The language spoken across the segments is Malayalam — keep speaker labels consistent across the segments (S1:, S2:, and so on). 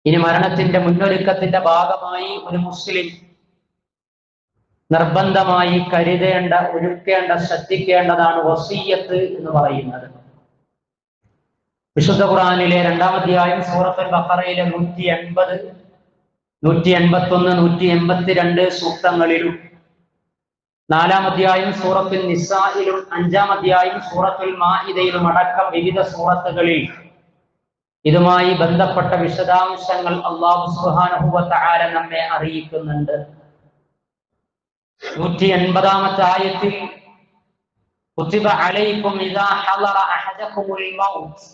S1: ഇനി മരണത്തിന്റെ മുന്നൊരുക്കത്തിന്റെ ഭാഗമായി ഒരു മുസ്ലിം നിർബന്ധമായി കരുതേണ്ട, ഒരുക്കേണ്ട, ശ്രദ്ധിക്കേണ്ടതാണ് വസിയ്യത്ത് എന്ന് പറയുന്നത്. വിശുദ്ധ ഖുർആനിലെ 2-ാം അധ്യായം സൂറത്തുൽ ബഖറയിലെ 180, 181, 182 സൂക്തങ്ങളിലും 4-ാം അധ്യായം സൂറത്തുൽ നിസായിലും 5-ാം അധ്യായം സൂറത്തുൽ മാഇദയിലും അടക്കം വിവിധ സൂറത്തുകളിൽ ഇതുമായി ബന്ധപ്പെട്ട വിശദാംശങ്ങൾ അല്ലാഹു സുബ്ഹാനഹു വ തആല നമ്മെ അറിയിക്കുന്നുണ്ട്. 180-ാമത്തെ ആയത്തിൽ കുതിബ അലൈക്കും ഇദാ ഹളറ അഹദകുമുൽ മൗത്ത്,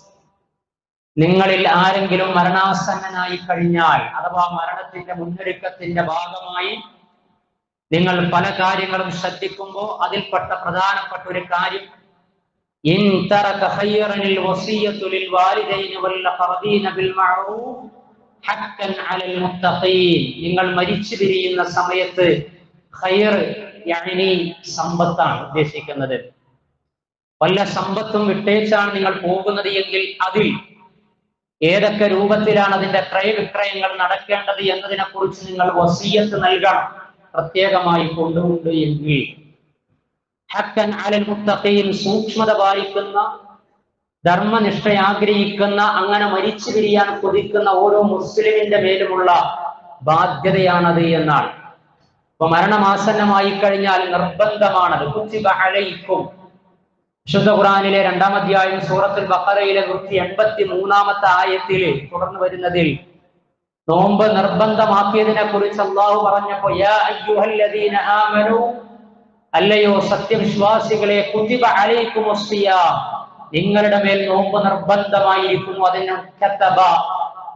S1: നിങ്ങളിൽ ആരെങ്കിലും മരണാസന്നനായി കഴിഞ്ഞാൽ അഥവാ മരണത്തിന്റെ മുന്നൊരുക്കത്തിന്റെ ഭാഗമായി നിങ്ങൾ പല കാര്യങ്ങളും ശ്രദ്ധിക്കുമ്പോൾ അതിൽപ്പെട്ട പ്രധാനപ്പെട്ട ഒരു കാര്യം ഇൻ തറക ഖൈറനിൽ വസിയ്യതു ലിൽ വാലിദൈനി വൽ അഖറബീന ബിൽ മഅറൂഫ് ഹഖ്ഖൻ അലൽ മുത്തഖീൻ, നിങ്ങൾ മരിച്ചു പിരിയുന്ന സമയത്ത് ഖൈർ യഅനി സമ്പത്താണ് ഉദ്ദേശിക്കുന്നത്. വല്ല സമ്പത്തും വിട്ടേച്ചാണ് നിങ്ങൾ പോകുന്നത് എങ്കിൽ അതിൽ ഏതൊക്കെ രൂപത്തിലാണ് അതിന്റെ ക്രയവിക്രയങ്ങൾ നടക്കേണ്ടത് എന്നതിനെ കുറിച്ച് നിങ്ങൾ വസിയ്യത്ത് നൽകണം, പ്രത്യേകമായി കൊണ്ടുണ്ട് എങ്കിൽ. ഹഖ്ഖൻ അലൽ മുത്തഖീൻ, സൂക്ഷ്മത പാലിക്കുന്ന, ധർമ്മനിഷ്ഠ ആഗ്രഹിക്കുന്ന, അങ്ങനെ മരിച്ചു പിരിയാൻ കൊതിക്കുന്ന ഓരോ മുസ്ലിമിന്റെ മേലുമുള്ള ബാധ്യതയാണത് എന്നാണ്. അപ്പൊ മരണമാസന്നമായി കഴിഞ്ഞാൽ നിർബന്ധമാണത്. കുതിബ അലൈക്കും, വിശുദ്ധ ഖുർആനിലെ 2-ാം അധ്യായം സൂറത്തുൽ ബഖറയിലെ 183-ാമത്തെ ആയത്തിൽ തുടർന്ന് വരുന്നതിൽ നോമ്പ് നിർബന്ധമാക്കിയതിനെ കുറിച്ച് അല്ലാഹു പറഞ്ഞപ്പോൾ യാ അയ്യുഹല്ലദീന ആമനൂ, അല്ലയോ സത്യവിശ്വാസികളെ, കുതിബ അലൈക്കുമുസ് സിയാം, നിങ്ങളുടെ മേൽ നോമ്പ് നിർബന്ധമായിരിക്കുന്നു. അതിന് കതബ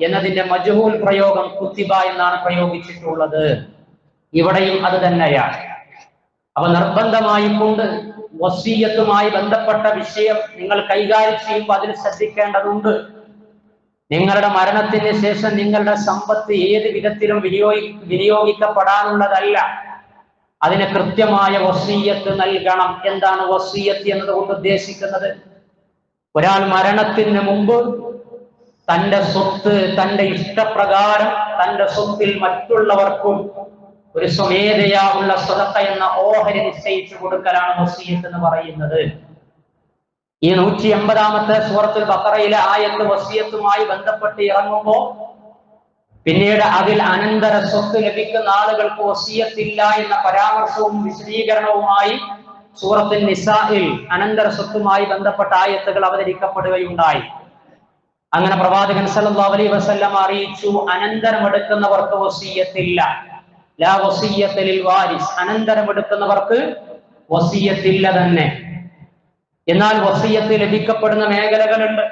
S1: എന്നതിന്റെ മജ്ഹൂൽ പ്രയോഗം കുതിബ എന്നാണ് പ്രയോഗിച്ചിട്ടുള്ളത്. ഇവിടെയും അത് തന്നെയാണ്. അപ്പൊ നിർബന്ധമായി കൊണ്ട് വസിയ്യത്തുമായി ബന്ധപ്പെട്ട വിഷയം നിങ്ങൾ കൈകാര്യം ചെയ്യുമ്പോൾ അതിൽ ശ്രദ്ധിക്കേണ്ടതുണ്ട്. നിങ്ങളുടെ മരണത്തിന് ശേഷം നിങ്ങളുടെ സമ്പത്ത് ഏത് വിധത്തിലും വിനിയോഗിക്കപ്പെടാനുള്ളതല്ല. അതിന് കൃത്യമായ വസിയ്യത്ത് നൽകണം. എന്താണ് വസിയ്യത്ത് എന്നതുകൊണ്ട് ഉദ്ദേശിക്കുന്നത്? ഒരാൾ മരണത്തിന് മുമ്പ് തന്റെ സ്വത്ത് തന്റെ ഇഷ്ടപ്രകാരം തന്റെ സ്വത്തിൽ മറ്റുള്ളവർക്കും ഒരു സ്വമേധയാ ഉള്ള സ്വതക്ക എന്ന ഓഹരി നിശ്ചയിച്ചു കൊടുക്കലാണ് വസിയ്യത്ത് എന്ന് പറയുന്നത്. ഈ 180-ാമത്തെ സൂറത്തുൽ ബഖറയിലെ ആയത്ത് വസിയ്യത്തുമായി ബന്ധപ്പെട്ട് ഇറങ്ങുമ്പോൾ പിന്നീട് അതിൽ അനന്തര സ്വത്ത് ലഭിക്കുന്ന ആളുകൾക്ക് വസിയ്യത്തില്ല എന്ന പരാമർശവും വിശദീകരണവുമായി സൂറത്തുൽ നിസായിൽ അനന്തര സ്വത്തുമായി ബന്ധപ്പെട്ട ആയത്തുകൾ അവതരിക്കപ്പെടുകയുണ്ടായി. അങ്ങനെ പ്രവാചകൻ സല്ലല്ലാഹു അലൈഹി വസല്ലം അറിയിച്ചു, അനന്തരമെടുക്കുന്നവർക്ക് വസിയ്യത്തില്ല. ലാ വസിയ്യത ലിൽ വാരിസ്, അനന്തരമെടുക്കുന്നവർക്ക് വസിയ്യത്തില്ല തന്നെ. എന്നാൽ വസിയ്യത്ത് ലഭിക്കപ്പെടുന്ന മേഖലകളുണ്ട്.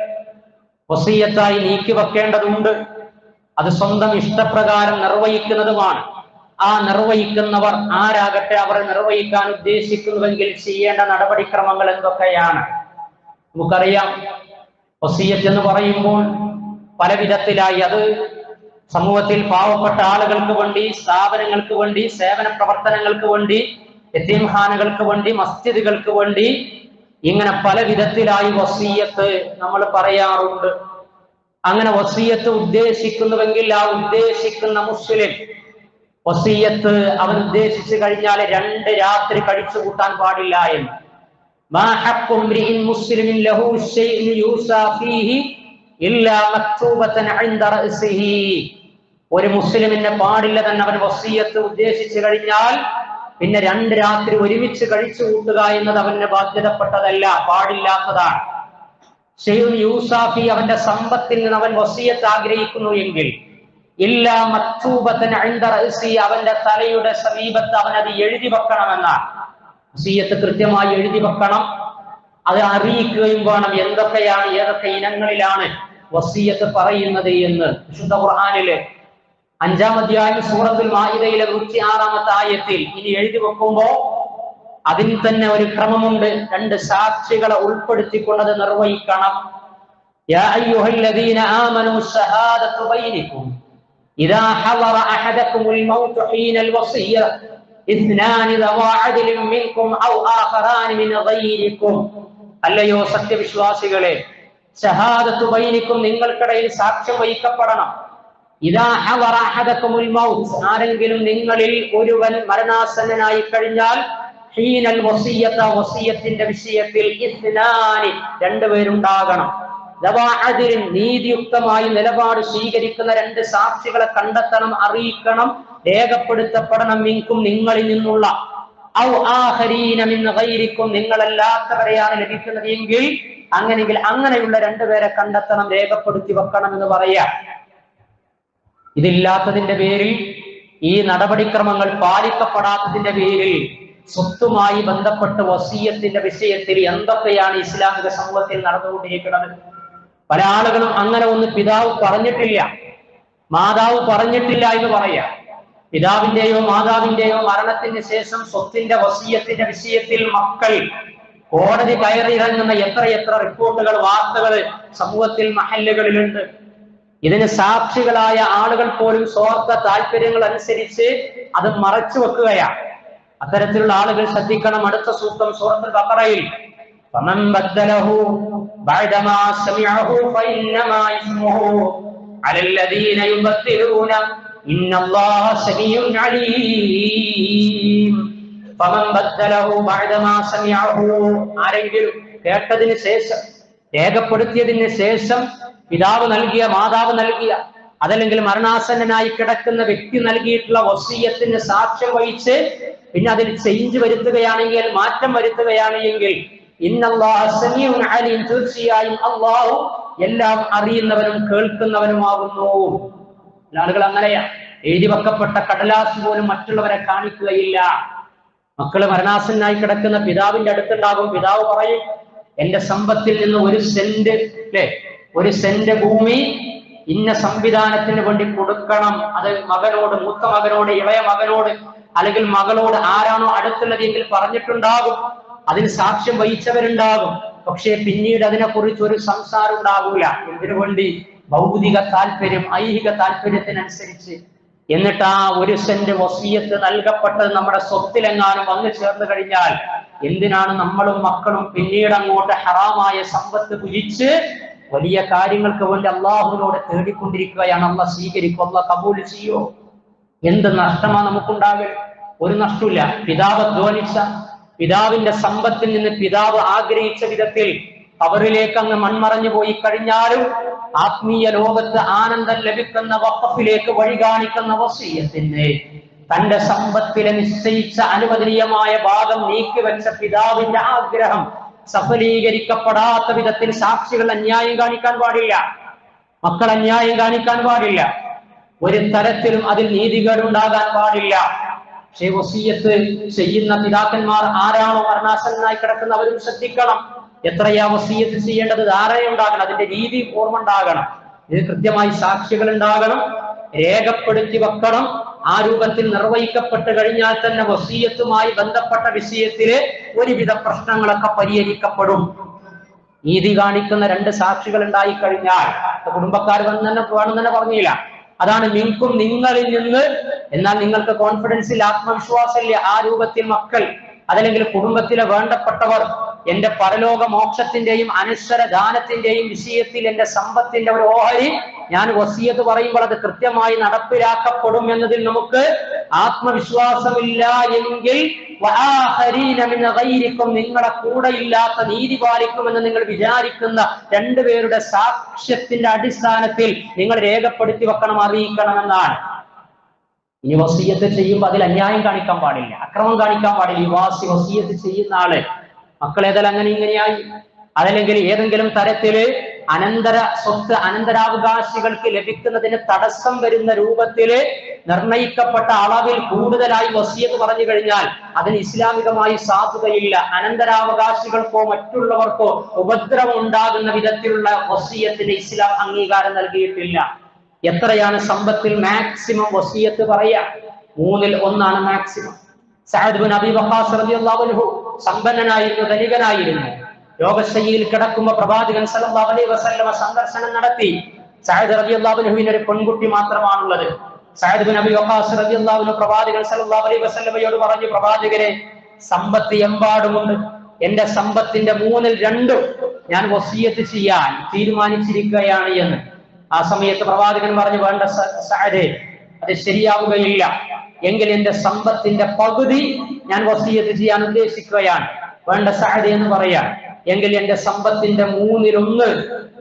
S1: വസിയ്യത്തായി നീക്കി വെക്കേണ്ടതുണ്ട്. അത് സ്വന്തം ഇഷ്ടപ്രകാരം നിർവഹിക്കുന്നതുമാണ്. ആ നിർവഹിക്കുന്നവർ ആരാകട്ടെ, അവർ നിർവഹിക്കാൻ ഉദ്ദേശിക്കുന്നുവെങ്കിൽ ചെയ്യേണ്ട നടപടിക്രമങ്ങൾ എന്തൊക്കെയാണ്? നമുക്കറിയാം, വസിയ്യത്ത് എന്ന് പറയുമ്പോൾ പല വിധത്തിലായി. അത് സമൂഹത്തിൽ പാവപ്പെട്ട ആളുകൾക്ക് വേണ്ടി, സ്ഥാപനങ്ങൾക്ക് വേണ്ടി, സേവന പ്രവർത്തനങ്ങൾക്ക് വേണ്ടി, യതീംഖാനകൾക്ക് വേണ്ടി, മസ്ജിദുകൾക്ക് വേണ്ടി, ഇങ്ങനെ പല വിധത്തിലായി വസിയ്യത്ത് നമ്മൾ പറയാറുണ്ട്. അങ്ങനെ വസിയ്യത്ത് ഉദ്ദേശിക്കുന്നുവെങ്കിൽ ആ ഉദ്ദേശിക്കുന്ന മുസ്ലിം വസിയ്യത്ത് അവൻ ഉദ്ദേശിച്ചു കഴിഞ്ഞാൽ 2 രാത്രി കഴിച്ചു കൂട്ടാൻ പാടില്ല എന്ന്. മാ ഹഖ്ഖു ഇംറിഇൻ മുസ്ലിമിൻ ലഹു ശൈഉൻ യൂസാ ഫീഹി ഇല്ലാ മക്തൂബതൻ ഇൻദ റഅസിഹി, ഒരു മുസ്ലിമിനെ പാടില്ല തന്നെ അവൻ വസിയ്യത്ത് ഉദ്ദേശിച്ചു കഴിഞ്ഞാൽ പിന്നെ 2 രാത്രി ഒരുമിച്ച് കഴിച്ചു കൂട്ടുക എന്നത് അവന് ബാധ്യതപ്പെട്ടതല്ല, പാടില്ലാത്തതാണ്. ശൈഉൻ യൂസാ ഫീഹി, അവന്റെ സമ്പത്തിൽ നിന്ന് അവൻ വസിയ്യത്ത് ആഗ്രഹിക്കുന്നു എങ്കിൽ ഇല്ലാ മക്തൂബതൻ ഇൻദ റഅസിഹി, അവന്റെ തലയുടെ സമീപത്ത് അവൻ അത് എഴുതി വെക്കണമെന്നാണ്. വസിയ്യത്ത് കൃത്യമായി എഴുതി വെക്കണം. അത് അറിയിക്കുകയും വേണം എന്തൊക്കെയാണ്, ഏതൊക്കെ ഇനങ്ങളിലാണ് വസിയ്യത്ത് പറയുന്നത് എന്ന്. വിശുദ്ധ ഖുർആനിലെ 5-ാം അധ്യായം സൂറത്തുൽ മാഇദയിലെ 106-ാമത്തെ ആയത്തിൽ ഇനി എഴുതി വെക്കുമ്പോ അതിന് തന്നെ ഒരു ക്രമമുണ്ട്. 2 സാക്ഷികളെ ഉൾപ്പെടുത്തിക്കൊണ്ടത് നിർവഹിക്കണം. യാ അയ്യുഹല്ലദീന ആമനൂ ശഹാദതു ബൈനിക്കും ഇദാ ഹളറ അഹദകുമുൽ മൗതു ഹീനൽ വസിയ്യ ഇത്നാനി ദവാ അദ്ലിൻ മിൻകും ഔ ആഖറാനി മിൻ ഗൈരിക്കും, അല്ലയോ സത്യവിശ്വാസികളെ, ഷഹാദത്തു ബൈനിക്കും, നിങ്ങൾക്കിടയിൽ സാക്ഷ്യം വഹിക്കപ്പെടണം. ഇദാ ഹദറ അഹദകുമുൽ മൗത്ത്, ആരെങ്കിലും നിങ്ങളിൽ ഒരുവൻ മരണാസന്നനായി കഴിഞ്ഞാൽ, ഹീനൽ വസിയ്യത, വസിയ്യത്തിന്റെ വിഷയത്തിൽ ഇസ്നാനി, രണ്ടുപേരുണ്ടാകണം. ദവാ അദ്ലിൻ, നീതിയുക്തമായി നിലപാട് സ്വീകരിക്കുന്ന രണ്ട് സാക്ഷികളെ കണ്ടെത്തണം, അറിയിക്കണം, രേഖപ്പെടുത്തപ്പെടണം. മിൻകും, നിങ്ങളിൽ നിന്നുള്ള, ഔ ആഖരീന മിൻ ഗൈരിക്കും, നിങ്ങളല്ലാത്തവരെയാണ് ലഭിക്കുന്നത് എങ്കിൽ അങ്ങനെയെങ്കിൽ അങ്ങനെയുള്ള രണ്ടുപേരെ കണ്ടെത്തണം, രേഖപ്പെടുത്തി വെക്കണം എന്ന് പറയാ. ഇതില്ലാത്തതിന്റെ പേരിൽ, ഈ നടപടിക്രമങ്ങൾ പാലിക്കപ്പെടാത്തതിന്റെ പേരിൽ സ്വത്തുമായി ബന്ധപ്പെട്ട് വസിയ്യത്തിന്റെ വിഷയത്തിൽ എന്തൊക്കെയാണ് ഇസ്ലാമിക സമൂഹത്തിൽ നടന്നുകൊണ്ടിരിക്കുന്നത്? പല ആളുകളും അങ്ങനെ ഒന്ന് പിതാവ് പറഞ്ഞിട്ടില്ല, മാതാവ് പറഞ്ഞിട്ടില്ല എന്ന് പറയാം. പിതാവിന്റെയോ മാതാവിന്റെയോ മരണത്തിന് ശേഷം സ്വത്തിന്റെ വസിയ്യത്തിന്റെ വിഷയത്തിൽ മക്കൾ കോടതി കയറിയിറങ്ങുന്ന എത്രയെത്ര റിപ്പോർട്ടുകൾ, വാർത്തകൾ സമൂഹത്തിൽ മഹല്ലുകളിലുണ്ട്. ഇതിന് സാക്ഷികളായ ആളുകൾ പോലും സ്വാർത്ഥ താല്പര്യങ്ങൾ അനുസരിച്ച് അത് മറച്ചു വെക്കുകയാണ്. അത്തരത്തിലുള്ള ആളുകൾ ശ്രദ്ധിക്കണം. അടുത്ത സൂക്തം സൂറത്തുൽ ബഖറയിൽ, ഫമൻ ബദ്ദലഹു ബഅദമാ സമിഅഹു ഫഇന്നമാ ഇസ്മുഹു അലല്ലദീന യുബദ്ദിലൂന ഇന്നല്ലാഹ സമീഉൻ അലീം. ഫമൻ ബദ്ദലഹു ബഅദമാ സമിഅഹു, ആരെങ്കിലും കേട്ടതിന് ശേഷം, രേഖപ്പെടുത്തിയതിന് ശേഷം പിതാവ് നൽകിയ, മാതാവ് നൽകിയ, അതല്ലെങ്കിൽ മരണാസന്നനായി കിടക്കുന്ന വ്യക്തി നൽകിയിട്ടുള്ള വസിയ്യത്തിന് സാക്ഷ്യം വഹിച്ച് പിന്നെ അതിൽ ചേഞ്ച് വരുത്തുകയാണെങ്കിൽ, മാറ്റം വരുത്തുകയാണെങ്കിൽ, ഇന്നല്ലാഹ സമീഉൻ അലീം, തീർച്ചയായും അല്ലാഹു എല്ലാം അറിയുന്നവനും കേൾക്കുന്നവനുമാകുന്നു. ആളുകൾ അങ്ങനെയാ, എഴുതി വെക്കപ്പെട്ട കടലാസ് പോലും മറ്റുള്ളവരെ കാണിക്കുകയില്ല. മക്കള് മരണാസന്നായി കിടക്കുന്ന പിതാവിന്റെ അടുത്തുണ്ടാകും. പിതാവ് പറയും, എന്റെ സമ്പത്തിൽ നിന്ന് 1 സെന്റ്, അല്ലെ, 1 സെന്റ് ഭൂമി ഇന്ന സംവിധാനത്തിന് വേണ്ടി കൊടുക്കണം. അത് മകനോട്, മൂത്ത മകനോട്, ഇളയ മകനോട്, അല്ലെങ്കിൽ മകളോട്, ആരാണോ അടുത്തുള്ളത് എങ്കിൽ പറഞ്ഞിട്ടുണ്ടാകും. അതിന് സാക്ഷ്യം വഹിച്ചവരുണ്ടാകും. പക്ഷേ പിന്നീട് അതിനെക്കുറിച്ച് ഒരു സംസാരം ഉണ്ടാകൂല. എന്തിനു വേണ്ടി? ഭൗതിക താല്പര്യം, ഐഹിക താല്പര്യത്തിനനുസരിച്ച്. എന്നിട്ട് ആ 1 സെന്റ് വസിയ്യത്ത് നൽകപ്പെട്ടത് നമ്മുടെ സ്വത്തിലെങ്ങാനും വന്നു ചേർന്ന് കഴിഞ്ഞാൽ എന്തിനാണ് നമ്മളും മക്കളും പിന്നീട് അങ്ങോട്ട് ഹറാമായ സമ്പത്ത് കുഴിച്ച് വലിയ കാര്യങ്ങൾക്ക് വേണ്ടി അള്ളാഹുവിനോട് തേടിക്കൊണ്ടിരിക്കുകയാണ്? അള്ളാഹ് സ്വീകരിക്കും, അള്ളാഹ് കബൂൽ ചെയ്യോ? എന്ത് നഷ്ടമാണ് നമുക്കുണ്ടാകുക? ഒരു നഷ്ടമില്ല. പിതാവ് അധ്വാനിച്ച, പിതാവിന്റെ സമ്പത്തിൽ നിന്ന് പിതാവ് ആഗ്രഹിച്ച വിധത്തിൽ അവരിലേക്ക് അങ്ങ് മൺമറഞ്ഞു പോയി കഴിഞ്ഞാലും ആത്മീയ ലോകത്ത് ആനന്ദം ലഭിക്കുന്ന വഖഫിലേക്ക് വഴി കാണിക്കുന്ന വസിയ്യത്തിന് തന്റെ സമ്പത്തിലെ നിശ്ചയിച്ച അനുവദനീയമായ ഭാഗം നീക്കിവെച്ച പിതാവിന്റെ ആഗ്രഹം സഫലീകരിക്കപ്പെടാത്ത വിധത്തിൽ സാക്ഷികൾ അന്യായം കാണിക്കാൻ പാടില്ല, മക്കൾ അന്യായം കാണിക്കാൻ പാടില്ല, ഒരു തരത്തിലും അതിൽ നീതികേടുണ്ടാകാൻ പാടില്ല. പക്ഷേ വസിയ്യത്ത് ചെയ്യുന്ന പിതാക്കന്മാർ ആരാണോ മരണാസന്നനായി കിടക്കുന്നവരും ശ്രദ്ധിക്കണം. എത്രയാ വസിയ്യത്ത് ചെയ്യേണ്ടത്, ധാരണയുണ്ടാകണം, അതിന്റെ രീതി ഓർമ്മ ഉണ്ടാകണം. ഇത് കൃത്യമായി സാക്ഷികൾ ഉണ്ടാകണം, രേഖപ്പെടുത്തി വെക്കണം. ആ രൂപത്തിൽ നിർവഹിക്കപ്പെട്ട് കഴിഞ്ഞാൽ തന്നെ വസിയ്യത്തുമായി ബന്ധപ്പെട്ട വിഷയത്തില് ഒരുവിധ പ്രശ്നങ്ങളൊക്കെ പരിഹരിക്കപ്പെടും. നീതി കാണിക്കുന്ന 2 സാക്ഷികൾ ഉണ്ടായി കഴിഞ്ഞാൽ കുടുംബക്കാർ വേണം തന്നെ പറഞ്ഞില്ല. അതാണ് മിൻകും, നിങ്ങളിൽ നിന്ന്. എന്നാൽ നിങ്ങൾക്ക് കോൺഫിഡൻസിൽ, ആത്മവിശ്വാസമില്ല. ആ രൂപത്തിൽ മക്കൾ, അതല്ലെങ്കിൽ കുടുംബത്തിലെ വേണ്ടപ്പെട്ടവർ, എന്റെ പരലോക മോക്ഷത്തിന്റെയും അനശ്വരദാനത്തിന്റെയും വിഷയത്തിൽ എന്റെ സമ്പത്തിന്റെ ഒരു ഓഹരി ഞാൻ വസിയ്യത്ത് പറയുമ്പോൾ അത് കൃത്യമായി നടപ്പിലാക്കപ്പെടും എന്നതിൽ നമുക്ക് ആത്മവിശ്വാസമില്ല എങ്കിൽ, നിങ്ങളെ കൂടെ ഇല്ലാത്ത, നീതി പാലിക്കുമെന്ന് നിങ്ങൾ വിചാരിക്കുന്ന 2 പേരുടെ സാക്ഷ്യത്തിന്റെ അടിസ്ഥാനത്തിൽ നിങ്ങൾ രേഖപ്പെടുത്തി വെക്കണം, അറിയിക്കണമെന്നാണ്. ഇനി വസിയ്യത്ത് ചെയ്യുമ്പോൾ അതിൽ അന്യായം കാണിക്കാൻ പാടില്ല, അക്രമം കാണിക്കാൻ പാടില്ല. ഈ വസിയ്യത്ത് ചെയ്യുന്ന ആള് മക്കളേതായാലും അങ്ങനെ ഇങ്ങനെയായി, അതല്ലെങ്കിൽ ഏതെങ്കിലും തരത്തില് അനന്തര സ്വത്ത് അനന്തരാവകാശികൾക്ക് ലഭിക്കുന്നതിന് തടസ്സം വരുന്ന രൂപത്തില് നിർണയിക്കപ്പെട്ട അളവിൽ കൂടുതലായി വസിയ്യത്ത് പറഞ്ഞു കഴിഞ്ഞാൽ അതിന് ഇസ്ലാമികമായി സാധുതയില്ല. അനന്തരാവകാശികൾക്കോ മറ്റുള്ളവർക്കോ ഉപദ്രവം ഉണ്ടാകുന്ന വിധത്തിലുള്ള വസിയ്യത്തിന് ഇസ്ലാം അംഗീകാരം നൽകിയിട്ടില്ല. എത്രയാണ് സമ്പത്തിൽ മാക്സിമം വസിയ്യത്ത് പറയാ? 3-ൽ 1 maximum. Saad bin Abi Waqqas റളിയല്ലാഹു അൻഹു സമ്പന്നനായിരുന്നു, ധനികനായിരുന്നു. രോഗശയ്യയിൽ കിടക്കുമ്പോൾ പ്രവാചകൻ സല്ലല്ലാഹു അലൈഹി വസല്ലമ സന്ദർശനം നടത്തി. സഅദ് റളിയല്ലാഹു അൻഹുവിന് ഒരു പെൺകുട്ടി മാത്രമാണുള്ളത്. സഅദ് ബിൻ അബി വഖാസ് റളിയല്ലാഹു അൻഹു പ്രവാചകൻ സല്ലല്ലാഹു അലൈഹി വസല്ലമയോട് പറഞ്ഞു, പ്രവാചകരെ, സമ്പത്ത് എമ്പാടുമുണ്ട്, എന്റെ സമ്പത്തിന്റെ 3-ൽ 2 ഞാൻ വസിയ്യത്ത് ചെയ്യാൻ തീരുമാനിച്ചിരിക്കുകയാണ് എന്ന്. ആ സമയത്ത് പ്രവാചകൻ പറഞ്ഞു, വേണ്ട സഅദേ, അത് ശരിയാവുകയില്ല. എങ്കിൽ എന്റെ സമ്പത്തിന്റെ പകുതി ഞാൻ വസിയത്ത് ചെയ്യാൻ ഉദ്ദേശിക്കുകയാണ്. വേണ്ട സഅദേ എന്ന് പറയാൻ. എങ്കിൽ എന്റെ സമ്പത്തിന്റെ 1/3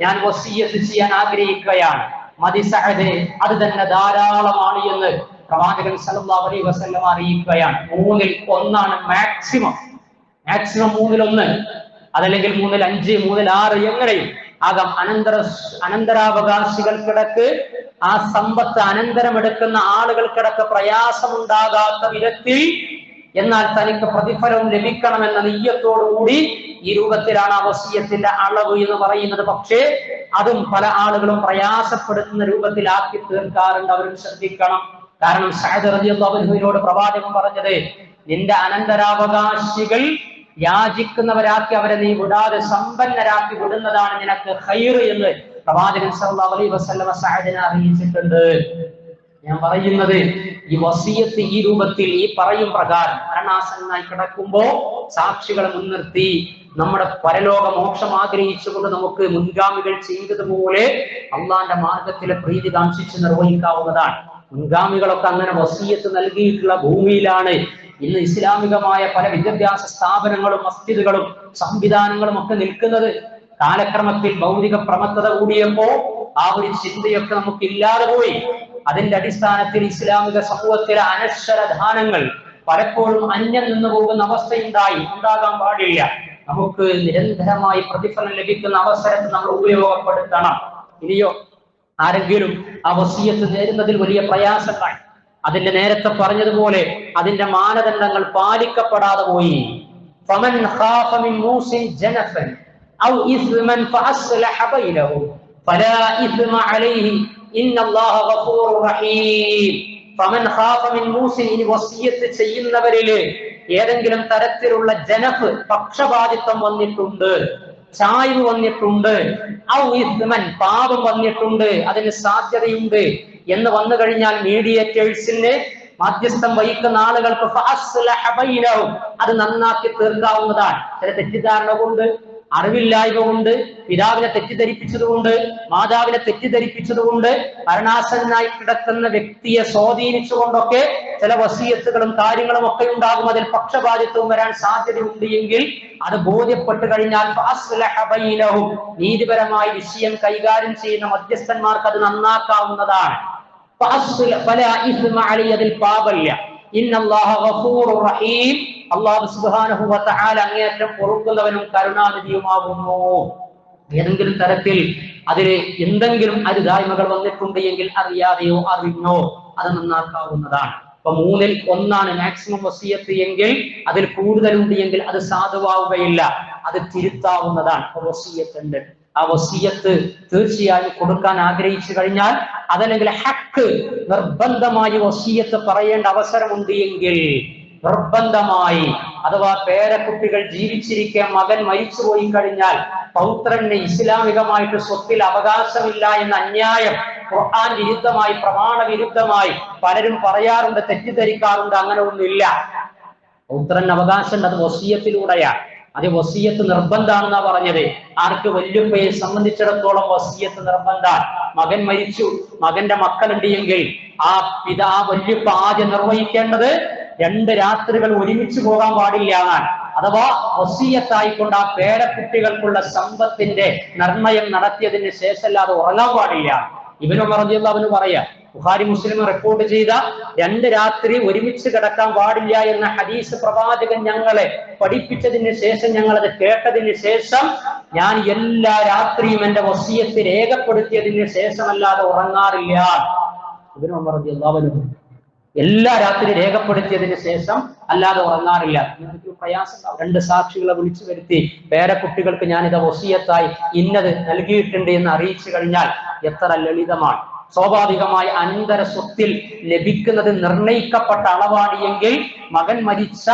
S1: ഞാൻ വസിയത്ത് ചെയ്യാൻ ആഗ്രഹിക്കുകയാണ്. മതി സഅദേ, അത് തന്നെ ധാരാളമാണ് എന്ന് പ്രവാചകൻ സല്ലല്ലാഹു അലൈഹി വസല്ലം അറിയിക്കുകയാണ്. 1/3 മാക്സിമം 1/3, അതല്ലെങ്കിൽ 1/5, 1/6 എങ്ങനെയും ആകാം. അനന്തരാവകാശികൾക്കിടക്ക് ആ സമ്പത്ത് അനന്തരമെടുക്കുന്ന ആളുകൾക്കിടക്ക് പ്രയാസമുണ്ടാകാത്ത വിധത്തിൽ, എന്നാൽ തനിക്ക് പ്രതിഫലവും ലഭിക്കണമെന്ന നിയ്യത്തോടുകൂടി ഈ രൂപത്തിലാണ് ആ വസിയത്തിന്റെ അളവ് എന്ന് പറയുന്നത്. പക്ഷേ അതും പല ആളുകളും പ്രയാസപ്പെടുത്തുന്ന രൂപത്തിലാക്കി തീർക്കാറുണ്ട്. അവരും ശ്രദ്ധിക്കണം. കാരണം സഅദ് റളിയല്ലാഹു അൻഹുവിനോട് പ്രവാചകൻ പറഞ്ഞത്, നിന്റെ അനന്തരാവകാശികൾ യാചിക്കുന്നവരാക്കി അവരെ നീ വിടാതെ സമ്പന്നരാക്കി വിടുന്നതാണ് നിനക്ക് ഖൈർ എന്ന് പ്രവാചകൻ സല്ലല്ലാഹു അലൈഹി വസല്ലം സഅദിനെ അറിയിച്ചിട്ടുണ്ട്. ഞാൻ പറയുന്നത്, ഈ വസിയത്ത് ഈ രൂപത്തിൽ ഈ പറയും പ്രകാരം മരണാസന്നനായി കിടക്കുമ്പോ സാക്ഷികളെ മുൻനിർത്തി നമ്മുടെ പരലോക മോക്ഷം ആഗ്രഹിച്ചുകൊണ്ട് നമുക്ക് മുൻഗാമികൾ ചെയ്തതുപോലെ അള്ളാന്റെ മാർഗത്തിലെ പ്രീതി കാംക്ഷിച്ച് നിർവഹിക്കാവുന്നതാണ്. മുൻഗാമികളൊക്കെ അങ്ങനെ വസിയത്ത് നൽകിയിട്ടുള്ള ഭൂമിയിലാണ് ഇന്ന് ഇസ്ലാമികമായ പല വിദ്യാഭ്യാസ സ്ഥാപനങ്ങളും മസ്ജിദുകളും സംവിധാനങ്ങളും ഒക്കെ നിൽക്കുന്നത്. കാലക്രമത്തിൽ ഭൗതിക പ്രമത്തത കൂടിയപ്പോ ആ ഒരു ചിന്തയൊക്കെ നമുക്ക് ഇല്ലാതെ പോയി. അതിന്റെ അടിസ്ഥാനത്തിൽ ഇസ്ലാമിക സമൂഹത്തിലെ അനശ്വരധാനങ്ങൾ പലപ്പോഴും അന്യം നിന്ന് പോകുന്ന ഉണ്ടാകാൻ പാടില്ല. നമുക്ക് നിരന്തരമായി പ്രതിഫലം ലഭിക്കുന്ന അവസരത്തെ നമ്മൾ ഉപയോഗപ്പെടുത്തണം. ഇനിയോ ആരെങ്കിലും ആ വസിയത്ത് നേരുന്നതിൽ വലിയ പ്രയാസങ്ങൾ, അതിന്റെ നേരത്തെ പറഞ്ഞതുപോലെ അതിന്റെ മാനദണ്ഡങ്ങൾ പാലിക്കപ്പെടാതെ പോയി. ഫമൻ ഖാഫ മിൻ മൂസിൻ ജനഫൻ ഔ ഇസ്മൻ ഫഅസ്ലഹ ബൈനഹും ഫലാ ഇസ്മ അലൈഹി ഇന്നല്ലാഹ ഗഫൂറുർ റഹീം. ഫമൻ ഖാഫ മിൻ മൂസിൻ, ഇനി വസിയത്ത് ചെയ്യുന്നവരിൽ ഏതെങ്കിലും തരത്തിലുള്ള ജനഫ് പക്ഷപാതിത്വം വന്നിട്ടുണ്ട്, ചായ്വ് വന്നിട്ടുണ്ട്, ഔ ഇസ്മൻ പാപം വന്നിട്ടുണ്ട്, അതിന് സാധ്യതയുണ്ട് എന്ന് വന്നു കഴിഞ്ഞാൽ മീഡിയേറ്റേഴ്സിന് മധ്യസ്ഥം വഹിക്കുന്ന ആളുകൾക്ക് ഫഅസ്ലഹ ബൈനഹും അത് നന്നാക്കി തീർക്കാവുന്നതാണ്. ചില തെറ്റിദ്ധാരണ കൊണ്ട്, അറിവില്ലായ്മ കൊണ്ട്, പിതാവിനെ തെറ്റിദ്ധരിപ്പിച്ചതുകൊണ്ട്, മാതാവിനെ തെറ്റിദ്ധരിപ്പിച്ചതുകൊണ്ട്, മരണാസന്നനായി കിടക്കുന്ന വ്യക്തിയെ സ്വാധീനിച്ചുകൊണ്ടൊക്കെ ചില വസിയത്തുകളും കാര്യങ്ങളും ഒക്കെ ഉണ്ടാകും. അതിൽ പക്ഷപാതിത്വം വരാൻ സാധ്യതയുണ്ട് എങ്കിൽ അത് ബോധ്യപ്പെട്ട് കഴിഞ്ഞാൽ ഫഅസ്ലഹ ബൈനഹും നീതിപരമായി വിഷയം കൈകാര്യം ചെയ്യുന്ന മധ്യസ്ഥന്മാർക്ക് അത് നന്നാക്കാവുന്നതാണ്. ഫലാ ഇസ്മ അലൈഹി, അതിൽ പാപമില്ല. ഇന്നല്ലാഹ ഗഫൂറുർ റഹീം, അല്ലാഹു സുബ്ഹാനഹു വ തആല അങ്ങേയറ്റം പൊറുക്കുന്നവനും കരുണാനിധിയുമാകുന്നു. ഏതെങ്കിലും തരത്തിൽ അതിൽ എന്തെങ്കിലും അരുതായ്മകൾ വന്നിട്ടുണ്ട് എങ്കിൽ അറിയാതെയോ അറിഞ്ഞോ അത് നന്നാക്കാവുന്നതാണ്. അപ്പൊ 1/3 മാക്സിമം വസിയത്ത് എങ്കിൽ അതിൽ കൂടുതലുണ്ട് എങ്കിൽ അത് സാധുവാവുകയില്ല, അത് തിരുത്താവുന്നതാണ്. അപ്പൊ വസിയത്തുണ്ട്. ആ വസിയത്ത് തീർച്ചയായും കൊടുക്കാൻ ആഗ്രഹിച്ചു കഴിഞ്ഞാൽ, അതല്ലെങ്കിൽ ഹക്ക് നിർബന്ധമായി വസിയത്ത് പറയേണ്ട അവസരമുണ്ട് എങ്കിൽ നിർബന്ധമായി, അഥവാ പേരക്കുട്ടികൾ ജീവിച്ചിരിക്കെ മകൻ മരിച്ചുപോയി കഴിഞ്ഞാൽ പൗത്രന് ഇസ്ലാമികമായിട്ട് സ്വത്തിൽ അവകാശമില്ല എന്ന അന്യായം ഖുർആൻ വിരുദ്ധമായി, പ്രമാണ വിരുദ്ധമായി പലരും പറയാറുണ്ട്, തെറ്റിദ്ധരിക്കാറുണ്ട്. അങ്ങനെ ഒന്നുമില്ല. പൗത്രന് അവകാശം അത് വസിയത്തിലൂടെയാണ്. അത് വസിയത്ത് നിർബന്ധാണെന്നാ പറഞ്ഞത്. ആർക്ക്? വല്യുപ്പയെ സംബന്ധിച്ചിടത്തോളം വസിയത്ത് നിർബന്ധാണ്. മകൻ മരിച്ചു, മകന്റെ മക്കളുണ്ട് എങ്കിൽ ആ വല്യുപ്പ ആദ്യം നിർവഹിക്കേണ്ടത് 2 രാത്രികൾ ഒരുമിച്ച് പോകാൻ പാടില്ല എന്നാണ്. അഥവാ വസിയത്തായിക്കൊണ്ട് ആ പേരക്കുട്ടികൾക്കുള്ള സമ്പത്തിന്റെ നിർണയം നടത്തിയതിന് ശേഷമല്ലാതെ ഉറങ്ങാൻ പാടില്ല. ഇബ്നു ഉമർ റളിയല്ലാഹു അൻഹു പറയാ, ബുഖാരി മുസ്ലിം റിപ്പോർട്ട് ചെയ്ത 2 രാത്രി ഒരുമിച്ച് കിടക്കാൻ പാടില്ല എന്ന ഹദീസ് പ്രവാചകൻ ഞങ്ങളെ പഠിപ്പിച്ചതിന് ശേഷം, ഞങ്ങളത് കേട്ടതിന് ശേഷം ഞാൻ എല്ലാ രാത്രിയും എന്റെ വസിയത്ത് രേഖപ്പെടുത്തിയതിന് ശേഷമല്ലാതെ ഉറങ്ങാറില്ല. ഇബ്നു ഉമർ റളിയല്ലാഹു അൻഹു എല്ലാ രാത്രി രേഖപ്പെടുത്തിയതിന് ശേഷം അല്ലാതെ ഉറങ്ങാറില്ല. പ്രയാസം. 2 സാക്ഷികളെ വിളിച്ചു വരുത്തി പേരക്കുട്ടികൾക്ക് ഞാനിത് വസിയത്തായി ഇന്നത് നൽകിയിട്ടുണ്ട് എന്ന് അറിയിച്ചു കഴിഞ്ഞാൽ എത്ര ലളിതമാണ്. സ്വാഭാവികമായി അനന്തര സ്വത്തിൽ ലഭിക്കുന്നത് നിർണയിക്കപ്പെട്ട അളവാണ് എങ്കിൽ മകൻ മരിച്ച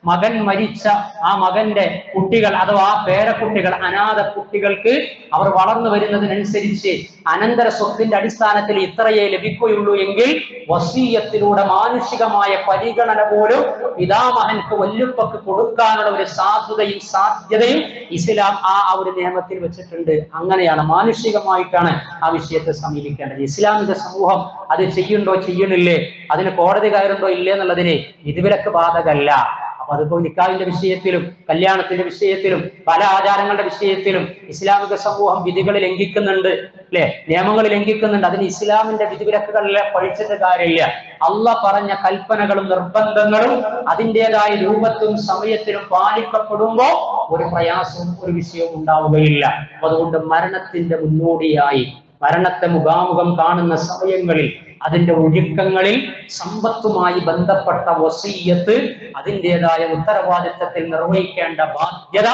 S1: മകൻ മരിച്ച ആ മകന്റെ കുട്ടികൾ അഥവാ ആ പേരക്കുട്ടികൾ, അനാഥ കുട്ടികൾക്ക് അവർ വളർന്നു വരുന്നതിനനുസരിച്ച് അനന്തര സ്വത്തിന്റെ അടിസ്ഥാനത്തിൽ ഇത്രയേ ലഭിക്കുകയുള്ളൂ എങ്കിൽ വസീയത്തിലൂടെ മാനുഷികമായ പരിഗണന പോലും പിതാമഹൻക്ക് വല്യുപ്പക്ക് കൊടുക്കാനുള്ള ഒരു സാധ്യതയും ഇസ്ലാം ആ ഒരു നിയമത്തിൽ വെച്ചിട്ടുണ്ട്. അങ്ങനെയാണ് മാനുഷികമായിട്ടാണ് ആ വിഷയത്തെ സമീപിക്കേണ്ടത്. ഇസ്ലാമിക സമൂഹം അത് ചെയ്യുന്നുണ്ടോ ചെയ്യണില്ലേ, അതിന് കോടതി കയറുണ്ടോ ഇല്ലേ എന്നുള്ളതിന് വിധിവിലക്ക് ബാധകല്ല. അപ്പൊ അതിപ്പോ നിക്കാഹിന്റെ വിഷയത്തിലും കല്യാണത്തിന്റെ വിഷയത്തിലും പല ആചാരങ്ങളുടെ വിഷയത്തിലും ഇസ്ലാമിക സമൂഹം വിധികൾ ലംഘിക്കുന്നുണ്ട്, അല്ലെ, നിയമങ്ങൾ ലംഘിക്കുന്നുണ്ട്. അതിന് ഇസ്ലാമിന്റെ വിധിവിലക്കുകളിലെ പഠിച്ചിട്ട് കാര്യമില്ല. അള്ളാഹ് പറഞ്ഞ കൽപ്പനകളും നിർബന്ധങ്ങളും അതിൻ്റെതായ രൂപത്തിലും സമയത്തിലും പാലിക്കപ്പെടുമ്പോ ഒരു പ്രയാസവും ഒരു വിഷയവും ഉണ്ടാവുകയില്ല. അതുകൊണ്ട് മരണത്തിന്റെ മുന്നോടിയായി, മരണത്തെ മുഖാമുഖം കാണുന്ന സമയങ്ങളിൽ, അതിന്റെ ഒഴുക്കങ്ങളിൽ സമ്പത്തുമായി ബന്ധപ്പെട്ട വസീയത്ത് അതിൻ്റെതായ ഉത്തരവാദിത്തത്തിൽ നിർവഹിക്കേണ്ട ബാധ്യത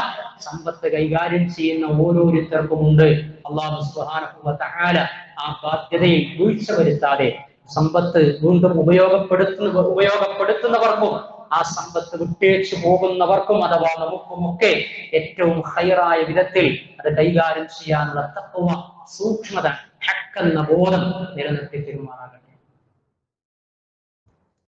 S1: സമ്പത്ത് കൈകാര്യം ചെയ്യുന്ന ഓരോരുത്തർക്കുമുണ്ട്. അല്ലാഹു സുബ്ഹാനഹു വ തആല ആ ബാധ്യതയിൽ വീഴ്ച വരുത്താതെ സമ്പത്ത് വീണ്ടും ഉപയോഗപ്പെടുത്തുന്നവർക്കും ആ സമ്പത്ത് വിട്ടേച്ചു പോകുന്നവർക്കും അഥവാ നമുക്കുമൊക്കെ ഏറ്റവും ഹൈറായ വിധത്തിൽ അത് കൈകാര്യം ചെയ്യാനുള്ള തഖ്വ, സൂക്ഷ്മത, ഹഖ് എന്ന ബോധം നിലനിർത്തി പെരുമാറാകട്ടെ.